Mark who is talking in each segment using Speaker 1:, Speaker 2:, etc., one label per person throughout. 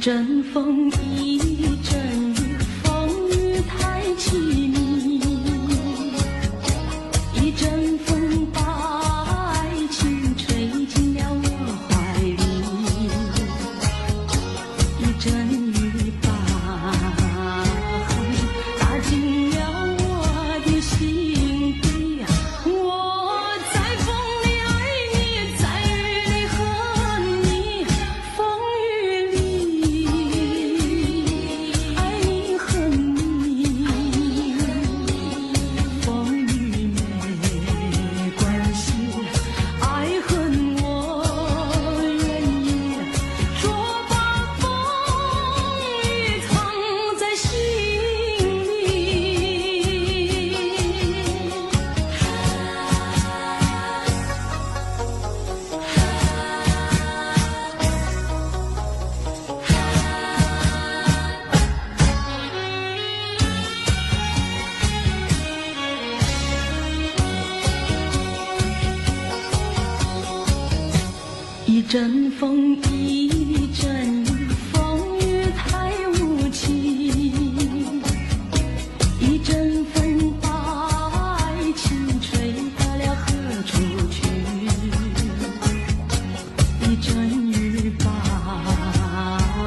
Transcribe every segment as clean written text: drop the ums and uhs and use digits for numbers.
Speaker 1: 阵风，一阵雨，风雨太凄迷。一阵风把爱情吹进了我怀里，一阵雨把恨打进了我的心底。我在风里爱你，在雨里恨你，风雨里爱你恨你，风雨没关系，爱恨我愿意，说把风雨藏在心里。一阵风，一阵雨，风雨太无情。一阵风把爱情吹到了何处去？一阵雨把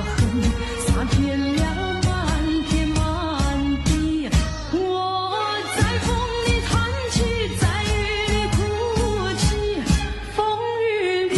Speaker 1: 恨洒遍了满天满地。我在风里叹气，在雨里哭泣，风雨里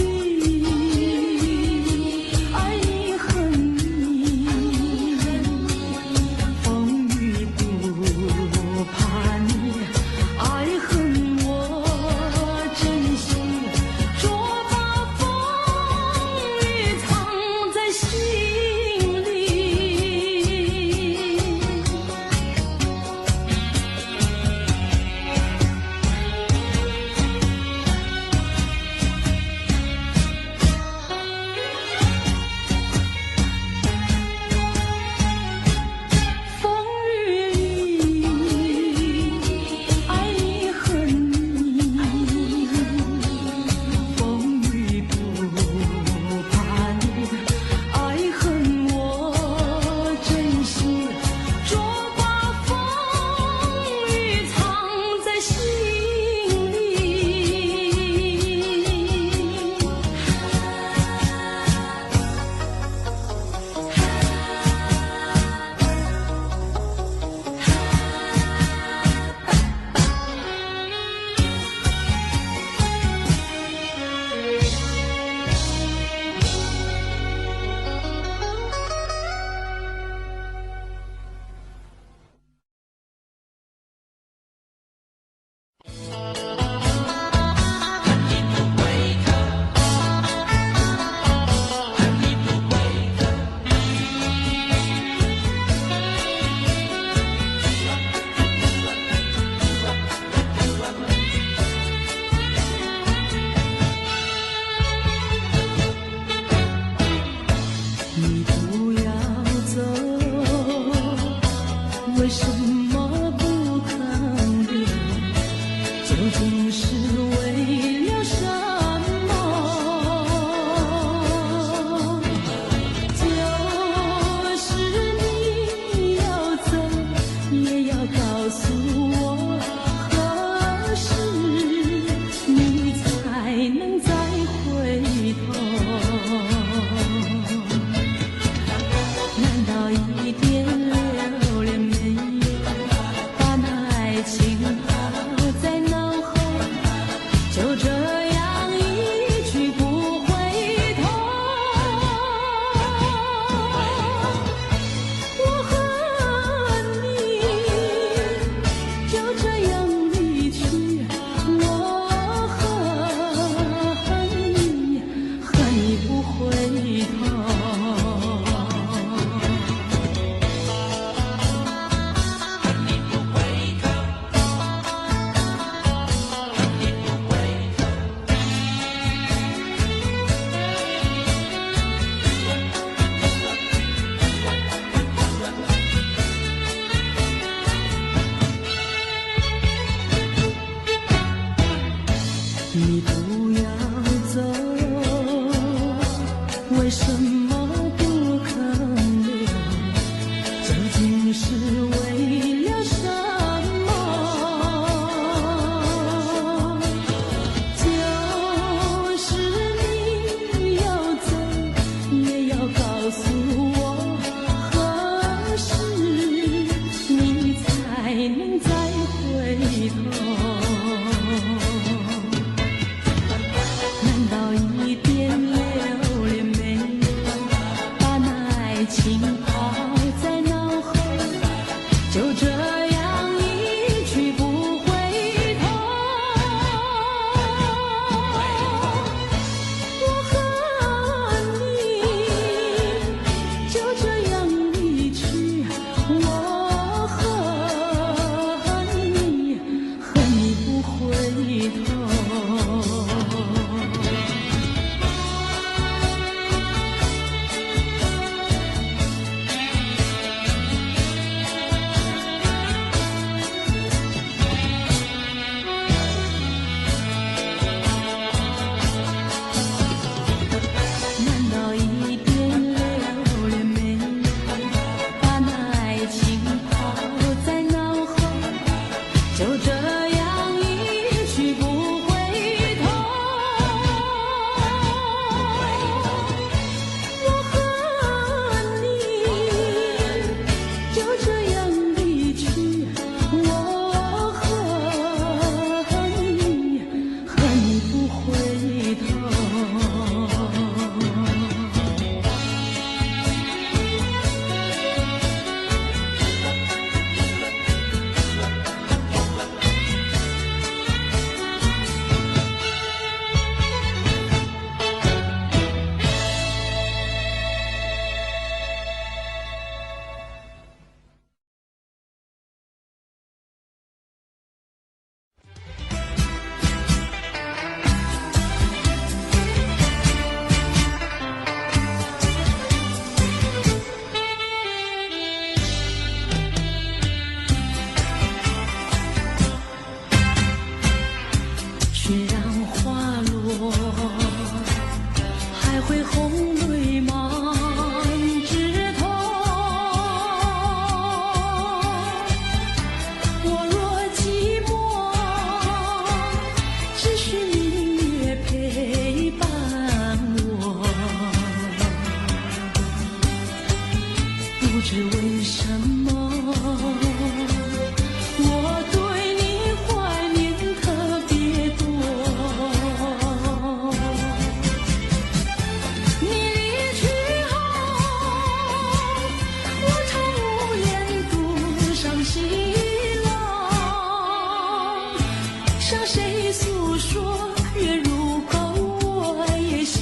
Speaker 1: 向谁诉说？月如钩，我也消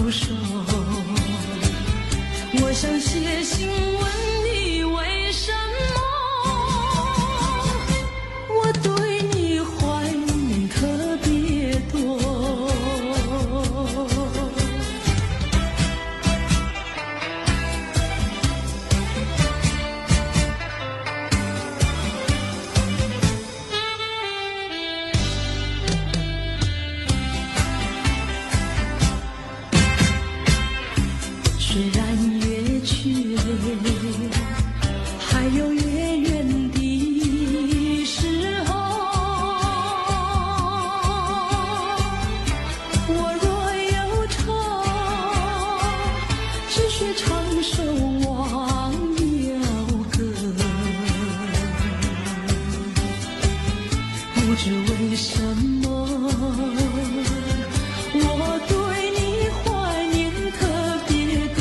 Speaker 1: 瘦。我想写信问你为什么？我对你怀念特别多。虽然月缺，还有月圆的时候。我若有愁，只需唱首忘忧歌。不知为什么，我对你怀念特别多。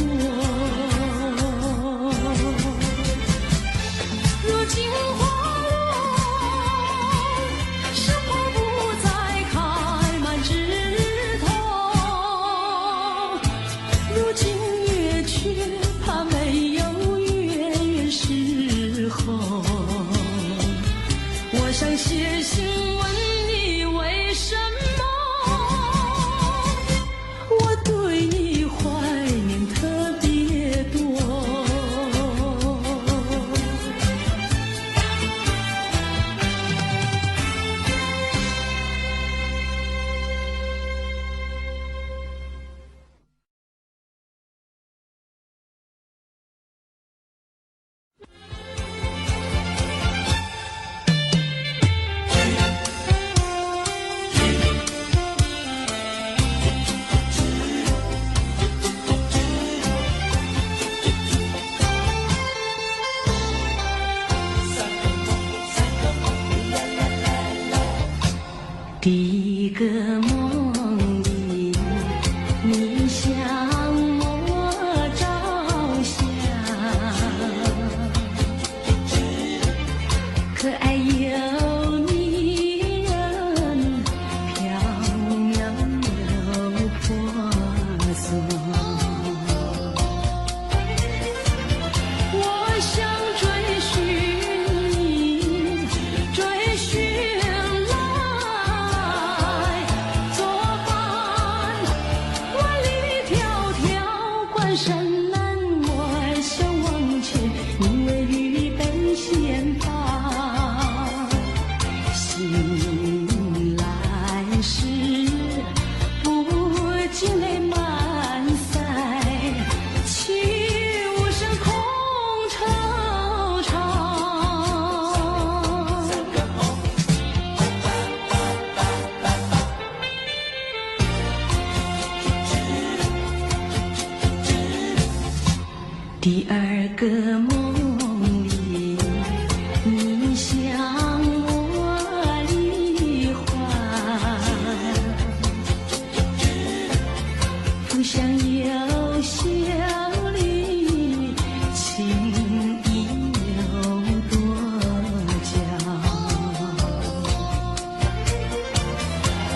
Speaker 1: 如今花落，生活不再开满枝头。如今月缺，怕没有月圆时候。我想写信问你为什么？我对你怀念特别多。第一个梦里，你向我照相，可爱又迷人，飘渺又婆娑。我想追寻你，追寻来作伴。万里迢迢，关山难，我想往前，你为预备先发。醒来时，不禁泪满腮，泣无声空惆怅。第二个梦里，你向我离怀，不想有笑里，情意有多娇。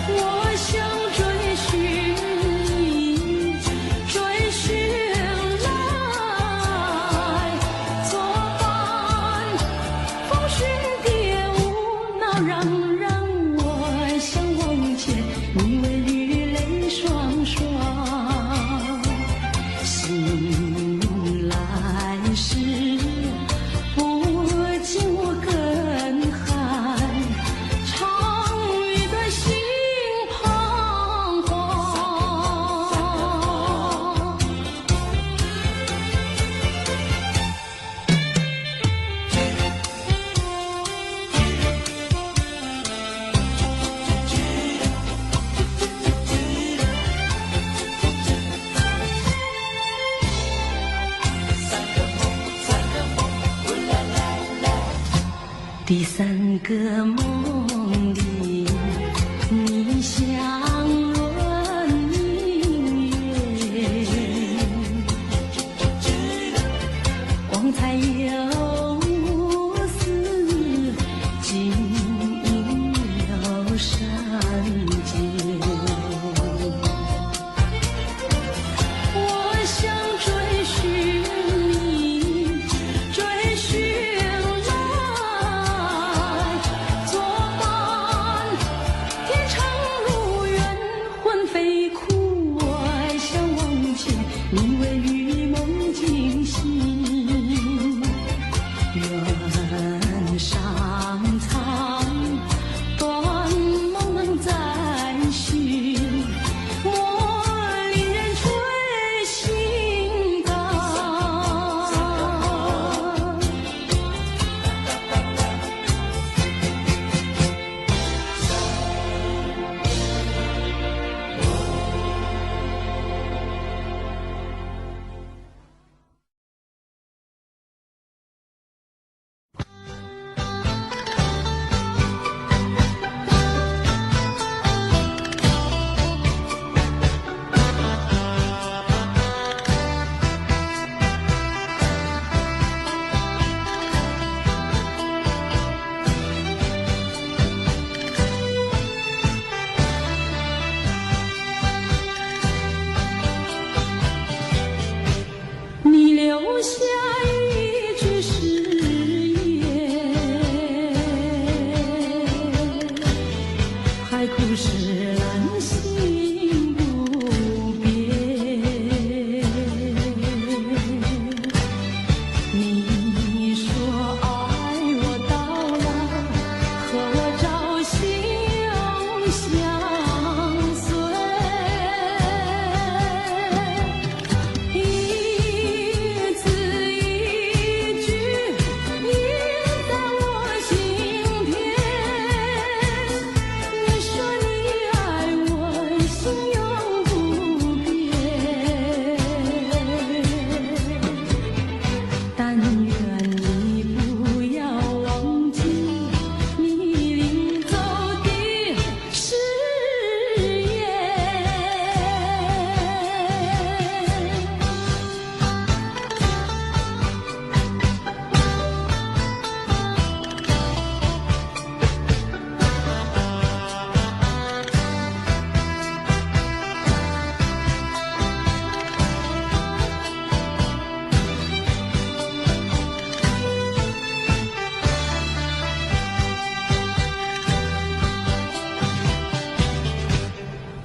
Speaker 1: 我想追寻你，追寻来作伴。风寻蝶舞，闹嚷嚷，我想往前，你为绿泪双双。醒来时，不禁我更寒，长雨的心彷徨。第三个梦里，你向我明月，光彩有丝，晶莹有声。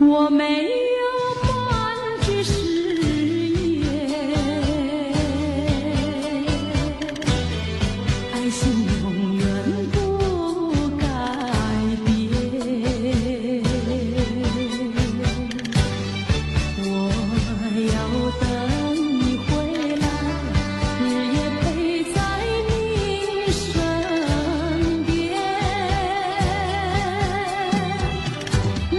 Speaker 1: 我没有半句誓言，爱情永远不改变。我要等你回来，日夜陪在你身边。你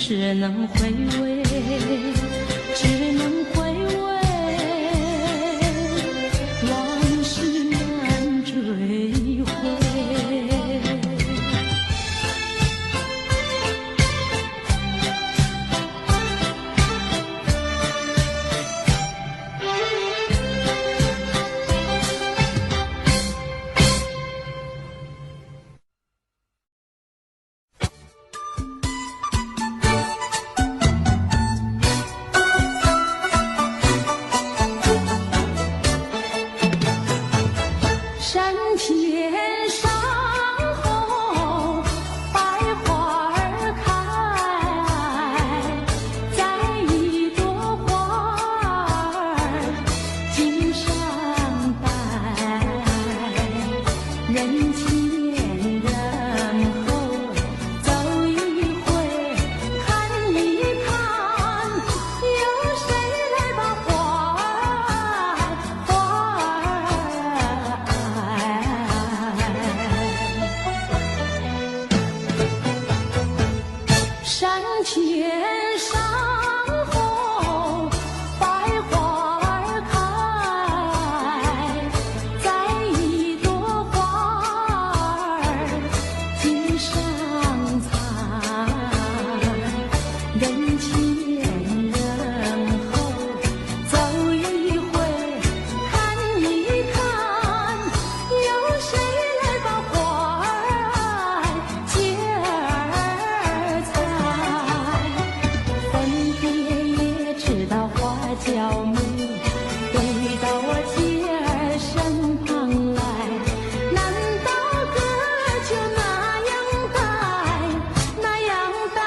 Speaker 1: 只能回味，只能回味，往事难追回。山前山后百花儿开，在一朵花儿襟上戴，人前人后走一回，看一看，有谁来把花儿山前山后百花儿开，在一朵花儿襟上采，人前人后走一回，看一看，有谁来把花儿接儿采。分别也知道花娇美，飞到我姐儿身旁来，难道哥就那样待，那样待？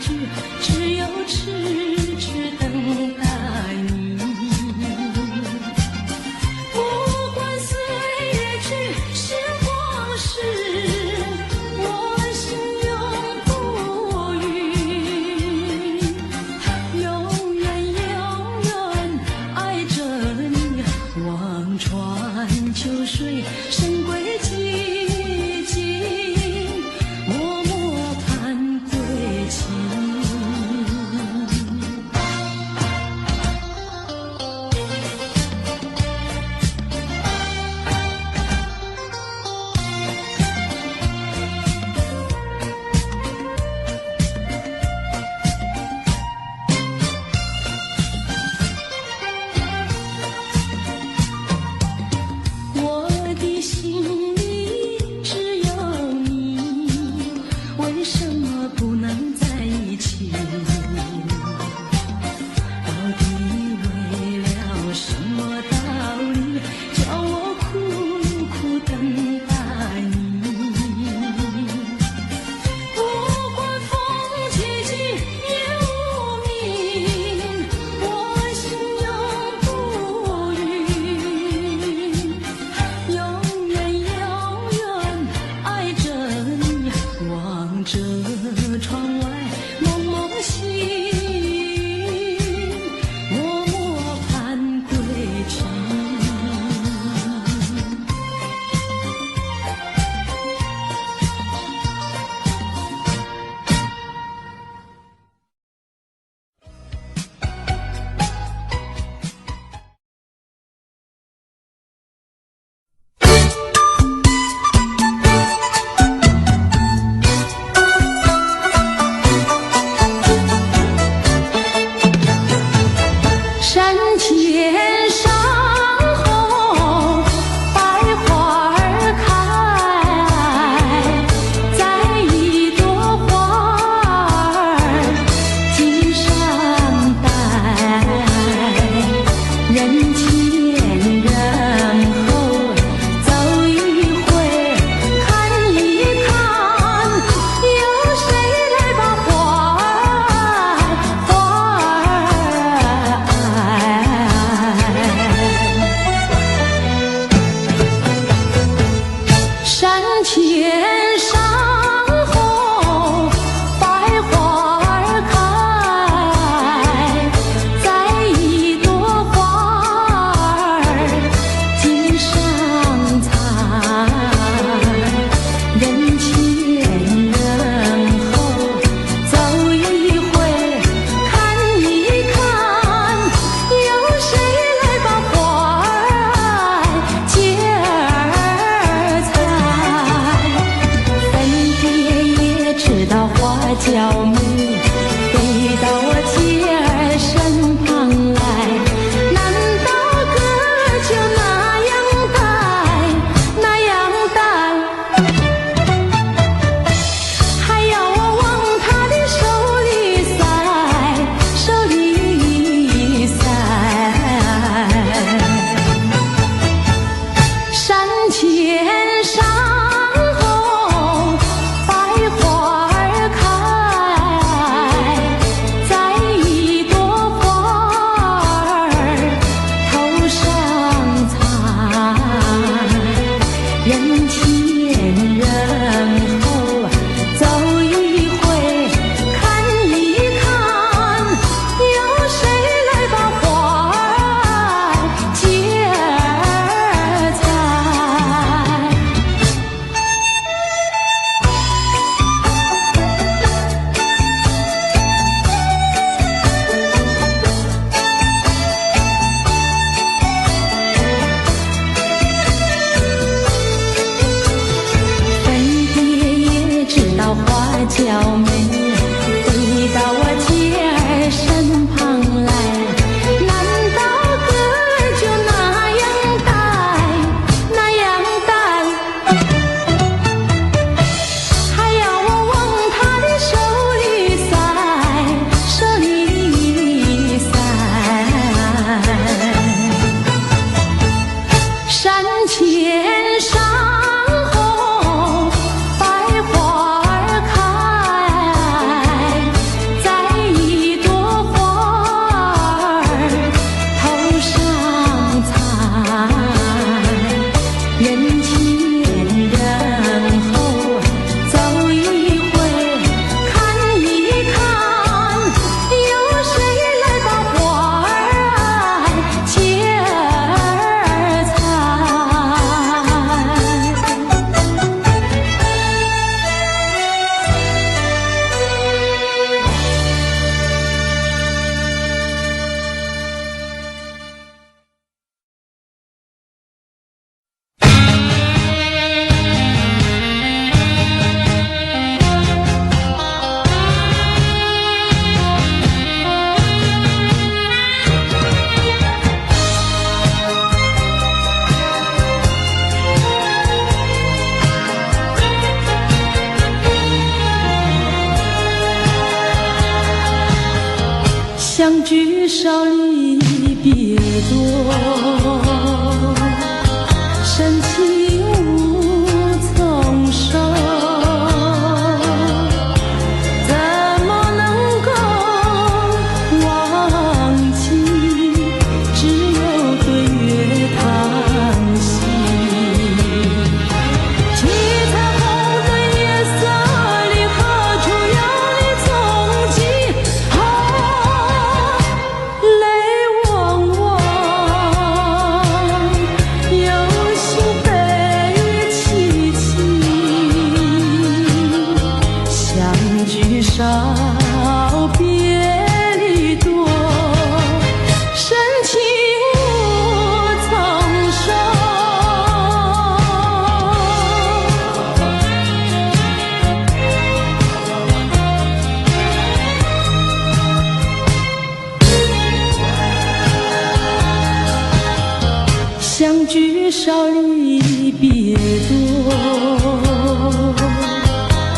Speaker 1: 句，只有痴痴等待你。不管岁月去，时光逝，我心永不渝，永远永远爱着你。望穿秋水，神归寂静，默默盼归期。相聚少离别多，深情无从说，怎么能够忘记？只有对月叹息。七彩虹的夜色里，何处有你踪迹？泪汪汪，有心悲戚戚，相聚少，别离多，深情无从说。相聚少离别多，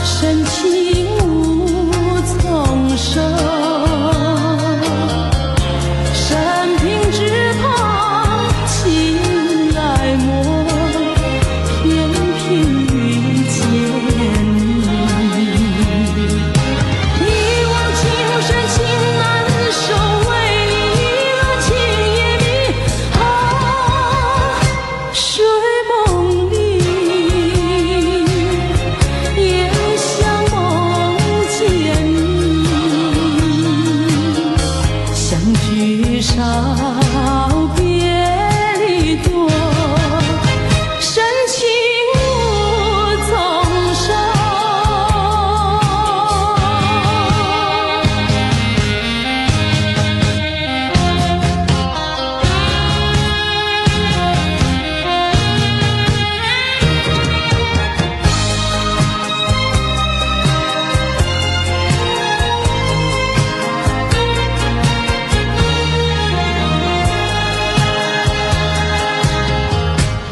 Speaker 1: 深情无从说。生平只怕情来磨，偏偏遇见你。一往情深情难收，为你了情也迷。睡梦里也像梦见你，相聚少，别离多，深情无从说。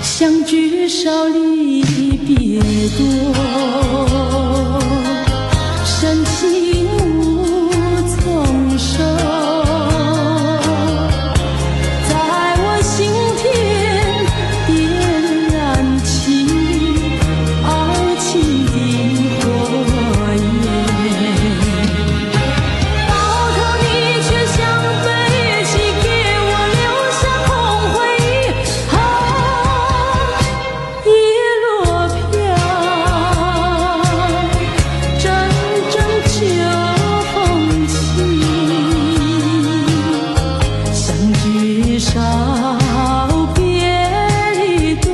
Speaker 1: 相聚少离别多，深情无从说。在我心田点燃起爱情的火焰，到头你却像飞起，给我留下空回忆。叶落飘，阵阵秋风起，相聚少，别离多，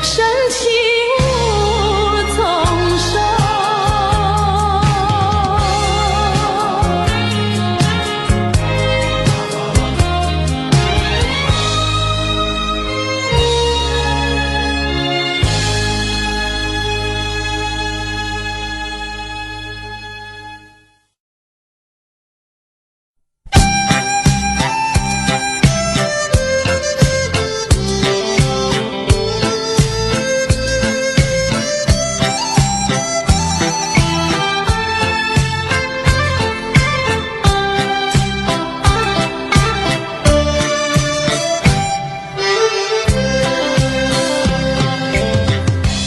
Speaker 1: 深情无从说。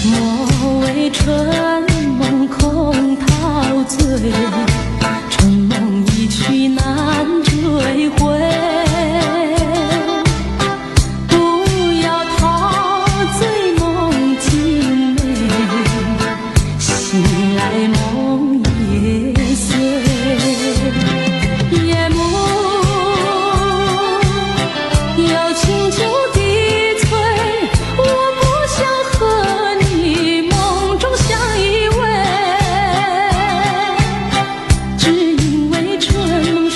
Speaker 1: 莫为春梦空陶醉，春梦一去难追回。不要陶醉梦境美，醒来梦也碎。夜幕有清秋的翠，我不想和你梦中相依偎，只因为春梦水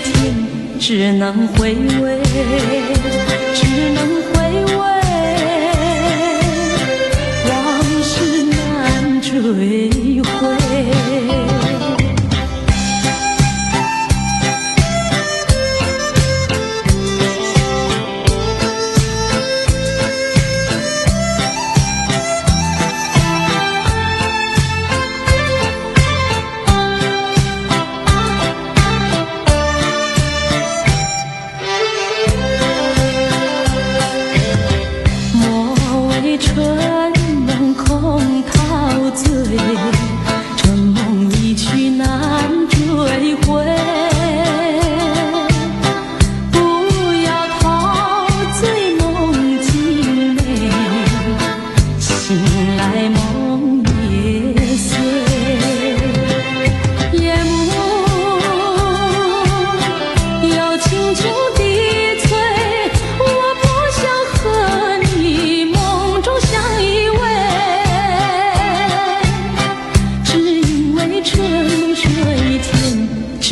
Speaker 1: 天，只能回味，只能回味，往事难追回。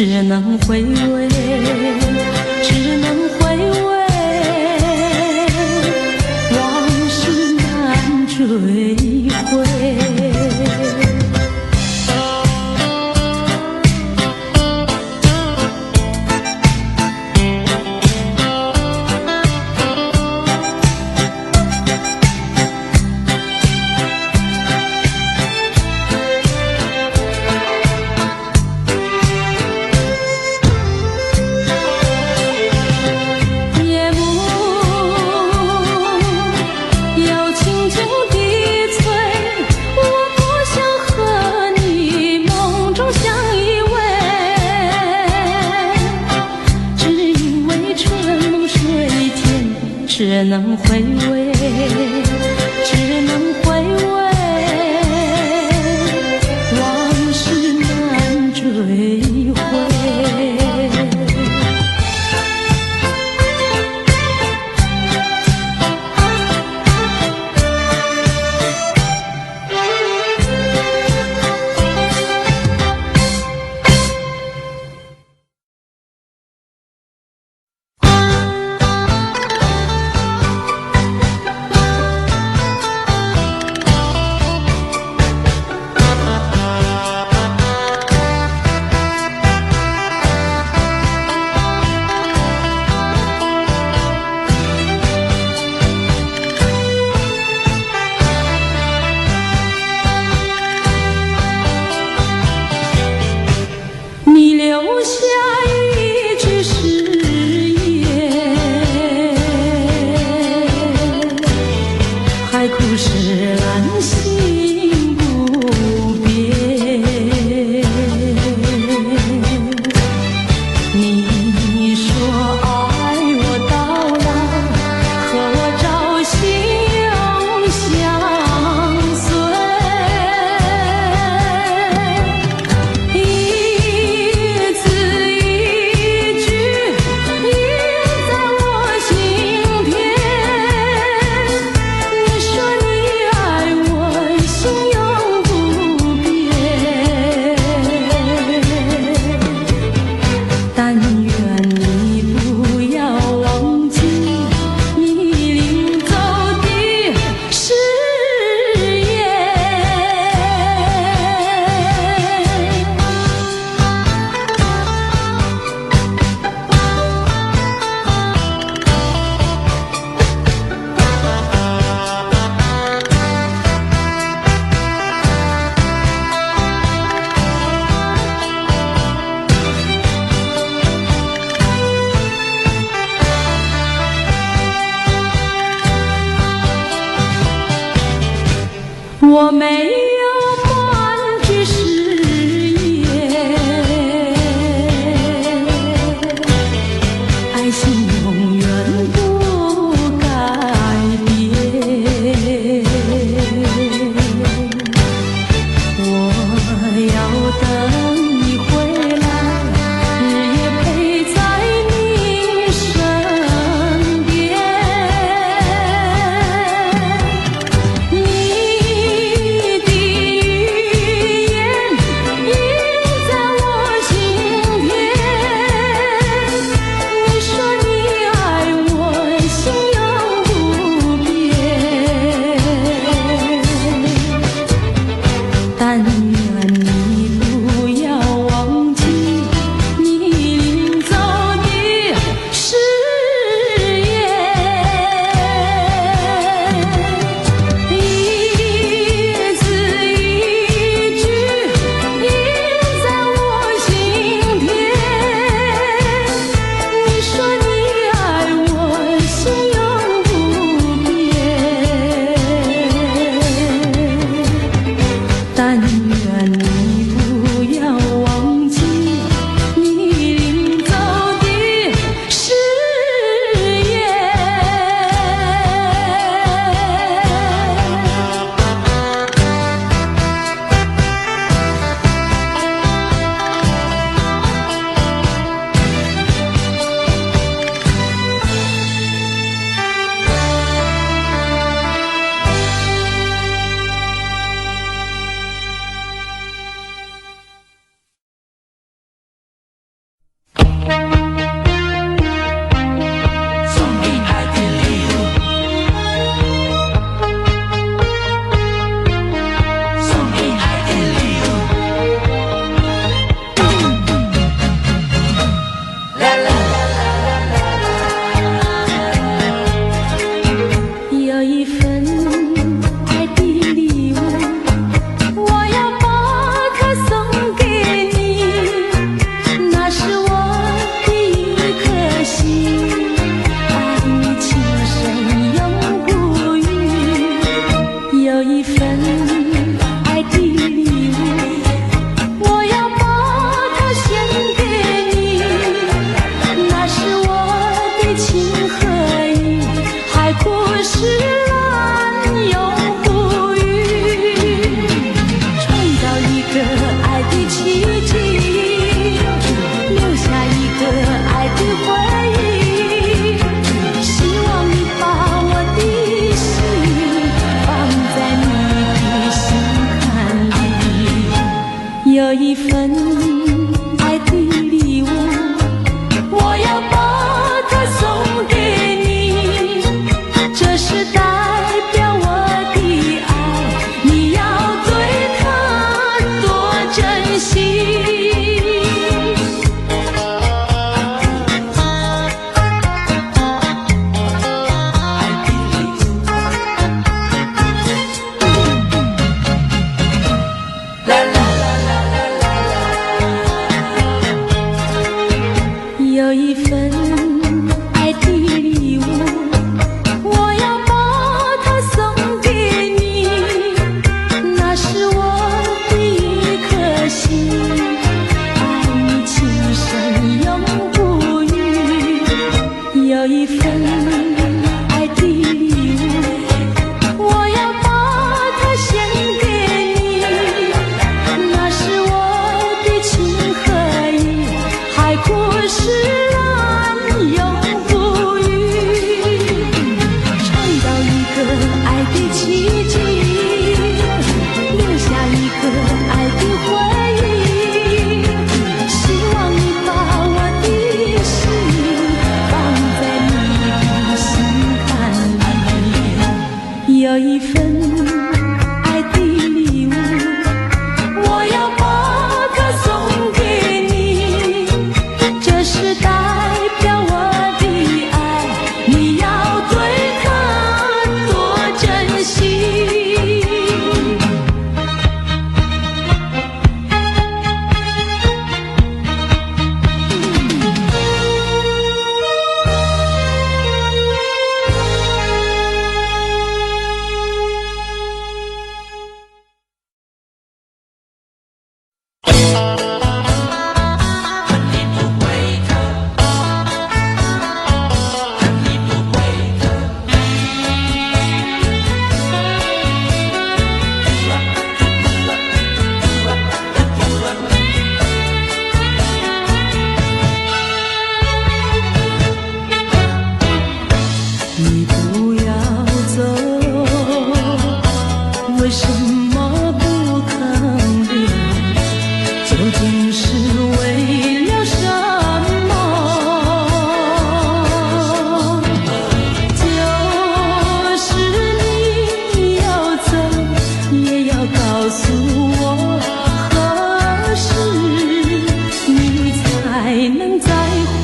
Speaker 1: 只能回味，只能回味，往事难追回。只能回味，只能回味，往事难追回。我没有半句誓言，爱情永远不改变。我要等你回来，日夜陪在你身边。你能再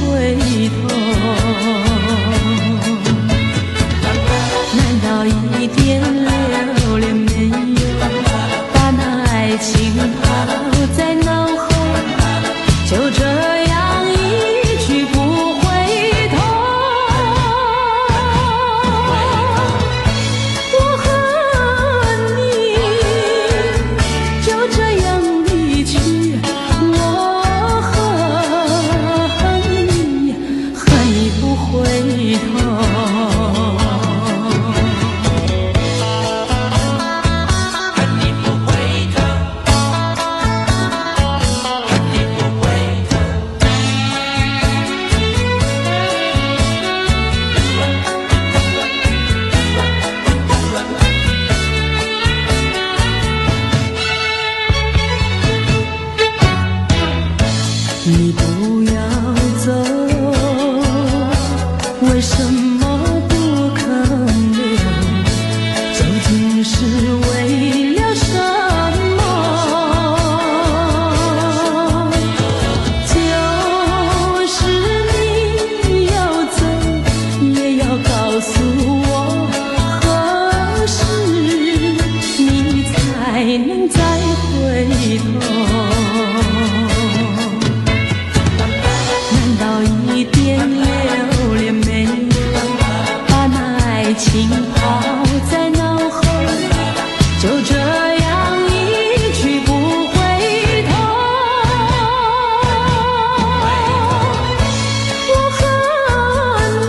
Speaker 1: 回头。难道一点留恋没有，把那爱情抛在脑后，就这样一去不回头。我和你就这样离去，我恨你，恨你不回头。你不要走，为什么不肯留？究竟是为了什么？就是你要走，也要告诉我，何时你才能再回头？一点留恋没有，把那爱情抛在脑后，就这样一去不回头。我和你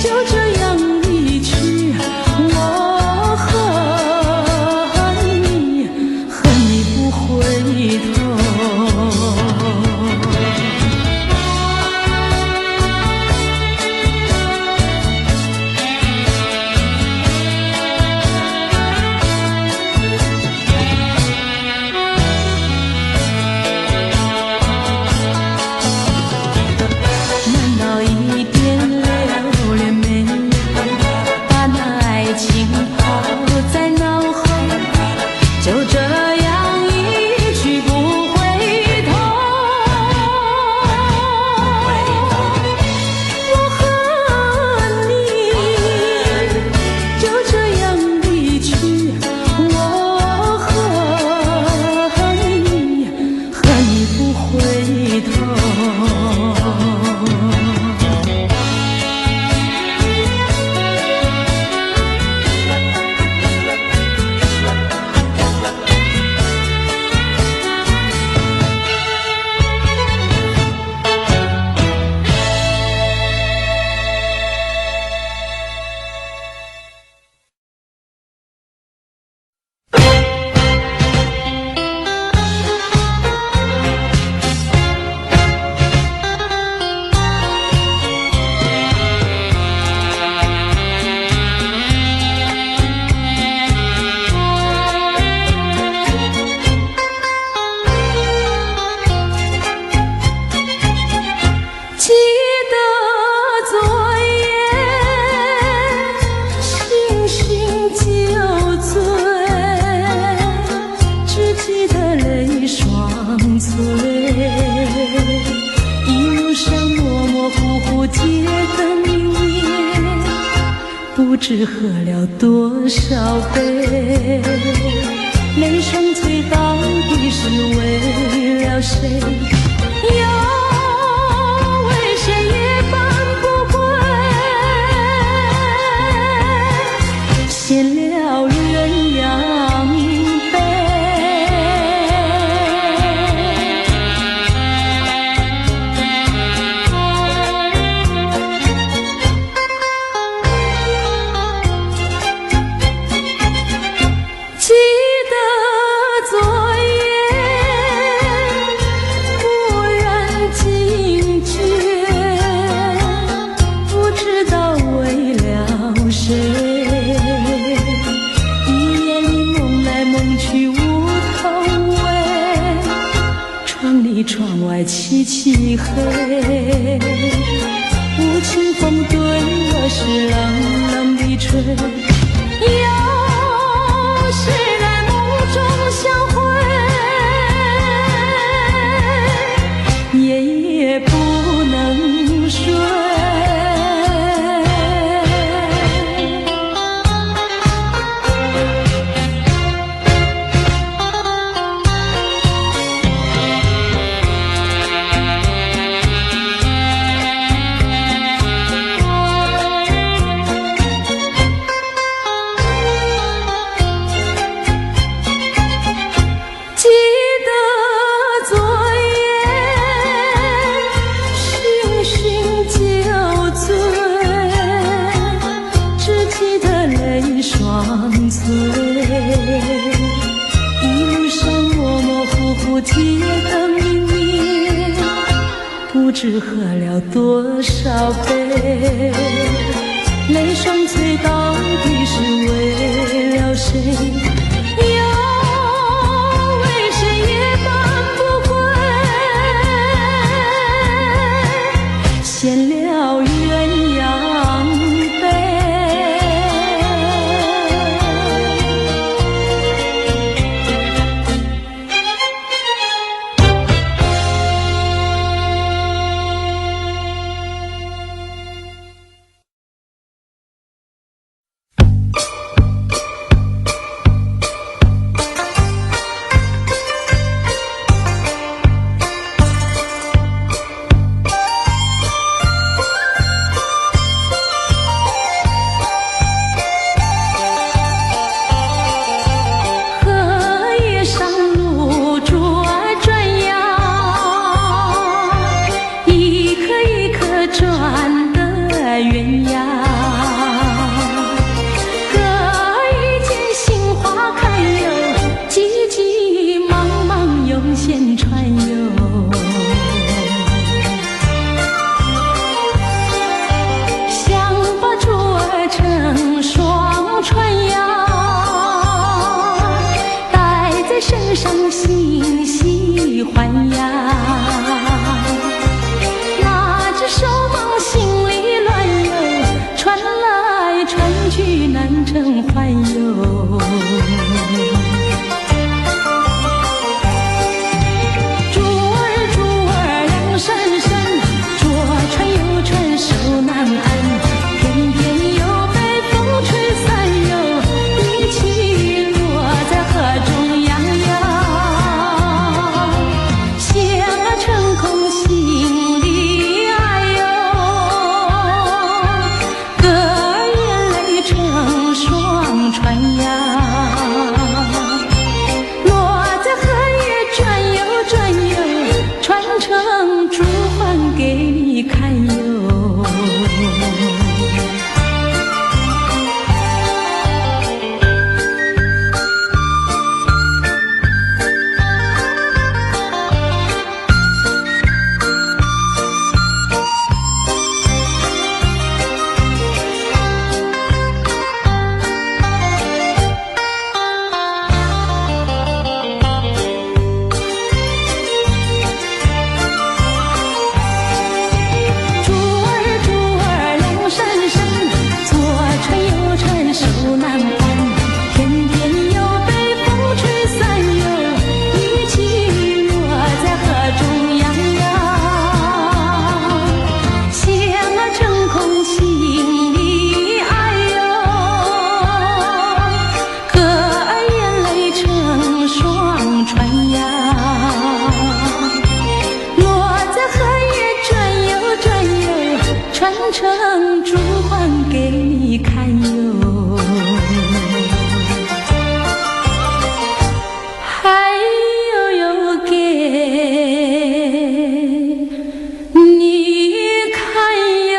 Speaker 1: 就这样离去，我恨你，恨你不回头。不知喝了多少杯，泪双醉到底是为了谁？又为谁夜半不归？闲了鸳鸯杯。记得昨夜蓦然惊觉，不知道为了谁，一夜里梦来梦去无头尾，窗里窗外漆漆黑，无情风对我是冷冷地吹，又是来梦中相会，不知喝了多少杯，泪双醉到底是为了谁？又为谁夜半不归？闲了鸳鸯杯。成珠还给你看哟，还有给你看哟。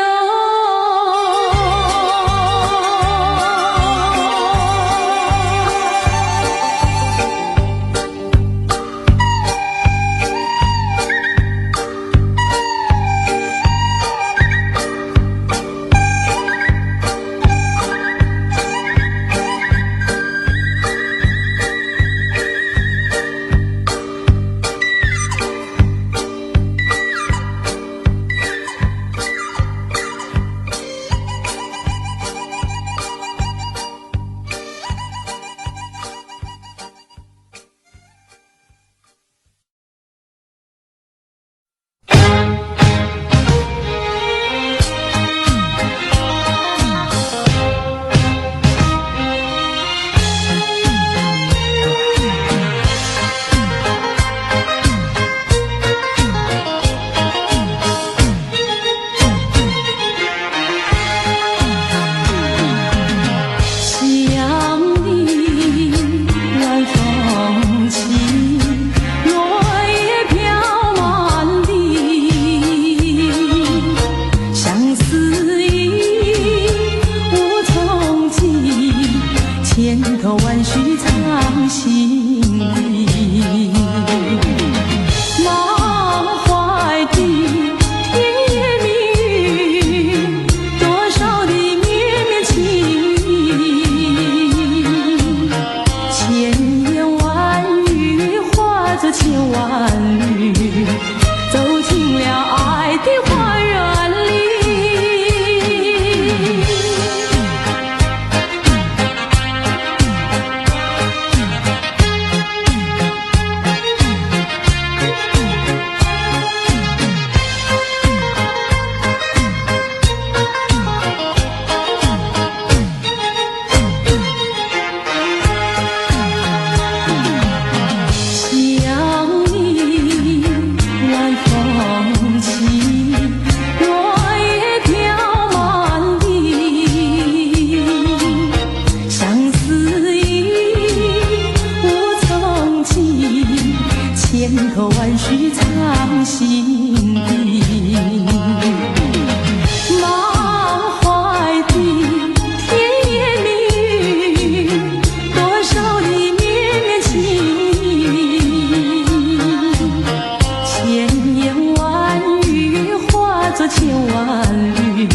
Speaker 1: 万缕，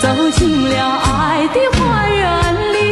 Speaker 1: 走进了爱的花园里。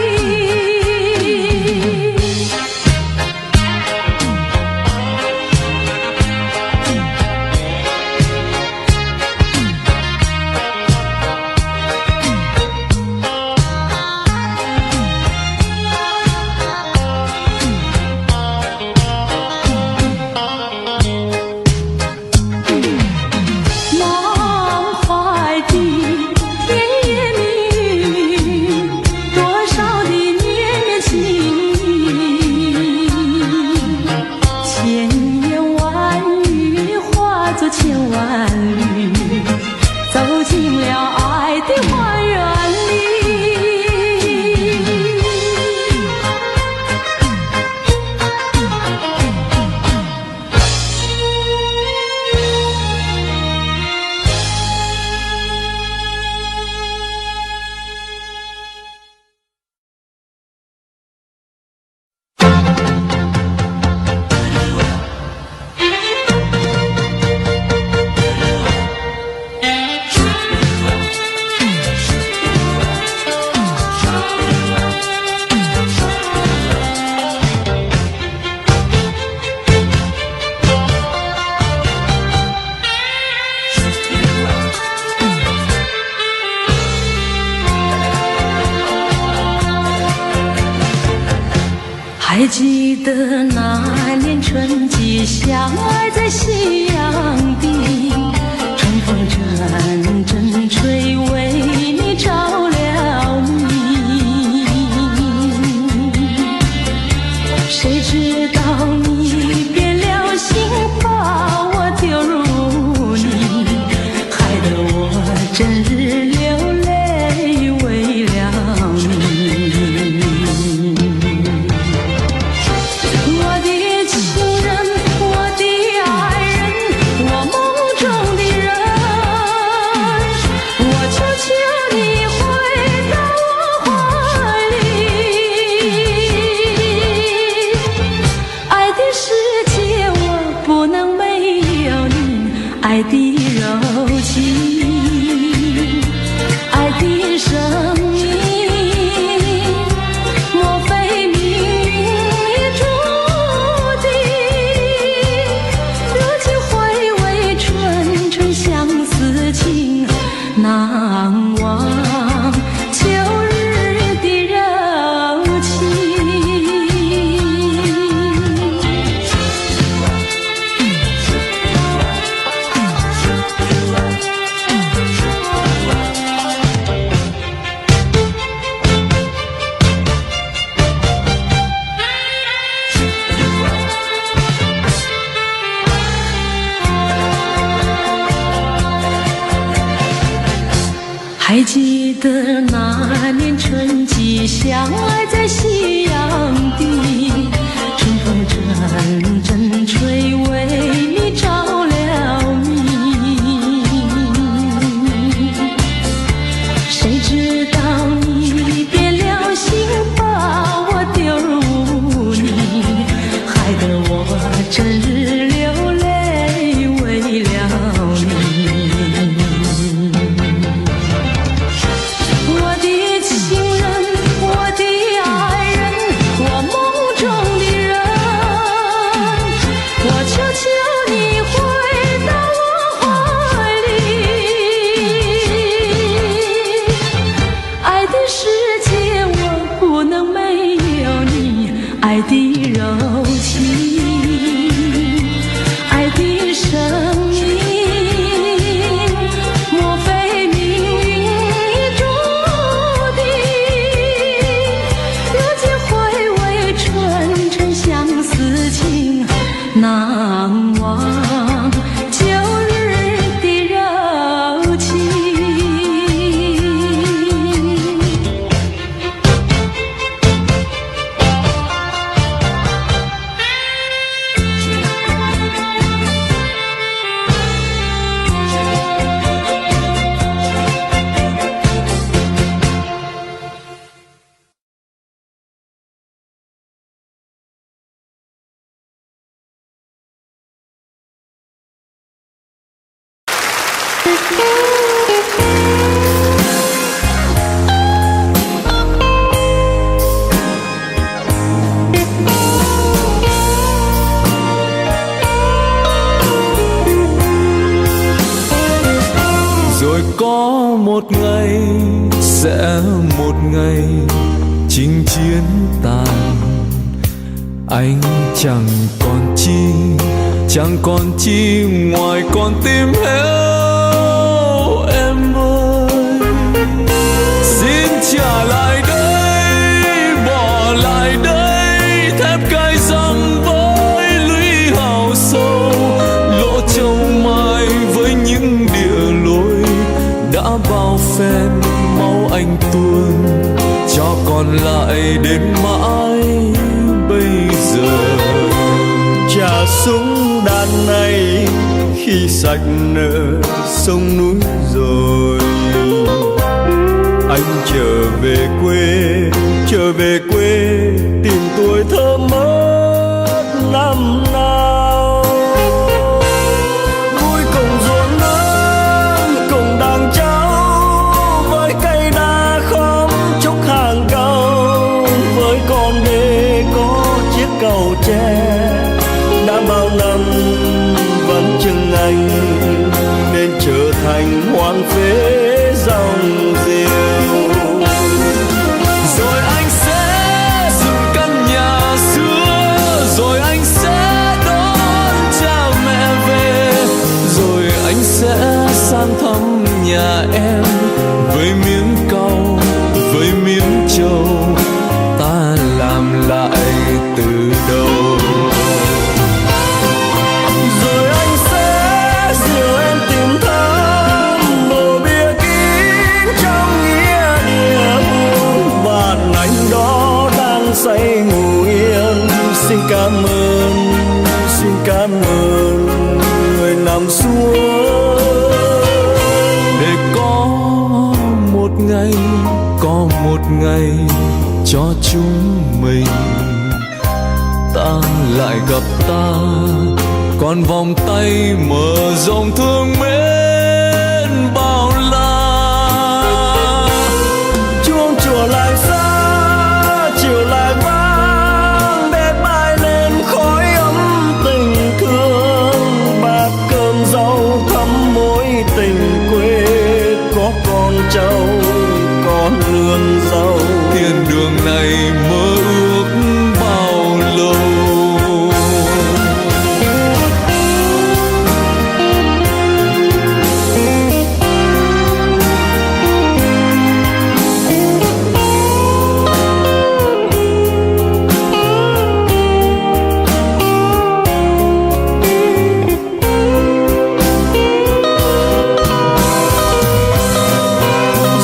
Speaker 1: 还记得那年春季，相爱在夕阳底，春风阵阵吹，为你着了迷。谁知道你变了心，把我丢入泥，害得我整日流泪为了你。爱的柔情，爱的生命，莫非命运注定？如今回味纯纯相思情，难忘旧日的柔情。还记得那年春季，相爱在夕阳底，春风阵阵吹，为你着了迷。谁知道你变了心，把我丢入泥，害得我整日流泪为了你。爱的柔情，爱的生命，莫非命运注定？如今回味纯纯相思情，难忘旧日的柔情。
Speaker 2: có một ngày, sẽ một ngày chinh chiến tàn. Anh chẳng còn chi, chẳng còn chi ngoài con tim héo em ơi. Xin trả lại đây, bỏ lại đây thép cay răng với lũy hào sâu, lỗ châu mai với những địa lối đã bao phen máu anh tuôn, cho còn lại đến mãi bây giờ.
Speaker 3: Trả súng đạn này khi sạch nợ sông núi rồi, anh trở về quê tìm tuổi thơ mất năm nào. Vui cùng ruộng nương cùng đàn cháu, với cây đa khóm trúc hàng cao, với con đê có chiếc cầu tre đã bao năm vẫn chừng anh, nên trở thành hoang phế dòng diều.
Speaker 2: Rồi anh sẽ dựng căn nhà xưa, rồi anh sẽ đón cha mẹ về, rồi anh sẽ sang thăm nhà em với miếng cau, với miếng trầu, ta làm lại từ đầu.
Speaker 3: Rồi anh sẽ dìu em tìm thăm mộ bia kín trong nghĩa địa buồn, bạn anh đó đang say ngủ yên. Xin cảm ơn người nằm xuống.
Speaker 2: Để có một ngày cho chúng mình, ta lại gặp ta, còn vòng tay mở rộng thương mến bao la.
Speaker 3: Chuông chùa lại xa, chiều lại vang, bếp bay lên khói ấm tình thương. Bát cơm rau thắm mối tình quê, có con cháu, có nương rau.
Speaker 2: Thiên đường này mơ ước bao lâu.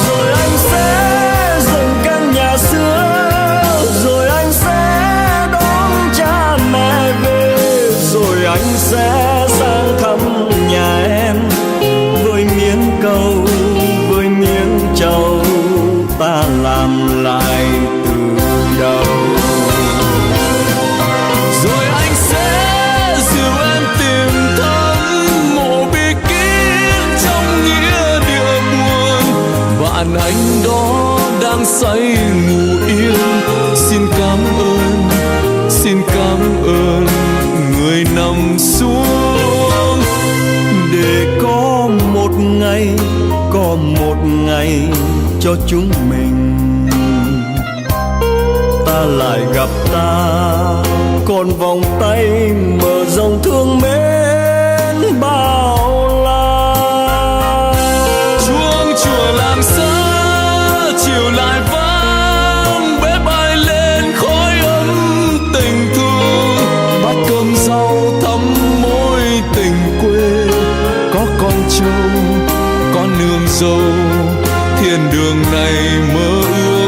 Speaker 3: Rồi anh sẽ dựng căn nhà xưa, rồi anh sẽ đón cha mẹ về, rồi anh sẽ sang thăm nhà em với miếng cau, với miếng trầu, ta làm lại từ đầu.
Speaker 2: Rồi anh sẽ dìu em tìm thăm mộ bia kín trong nghĩa địa buồn, bạn anh đó đang say ngủ yên. Xin cảm ơn người nằm xuống.
Speaker 3: Để có một ngày cho chúng mình, ta lại gặp ta, còn vòng tay mở rộng thương mến bao la.
Speaker 2: Chuông chùa làng xa chiều lại vang, bếp ai lên khói ấm tình thương. Bát cơm rau thắm mối tình quê, có con trâu, có nương dâu. Thiên đường này mơ ước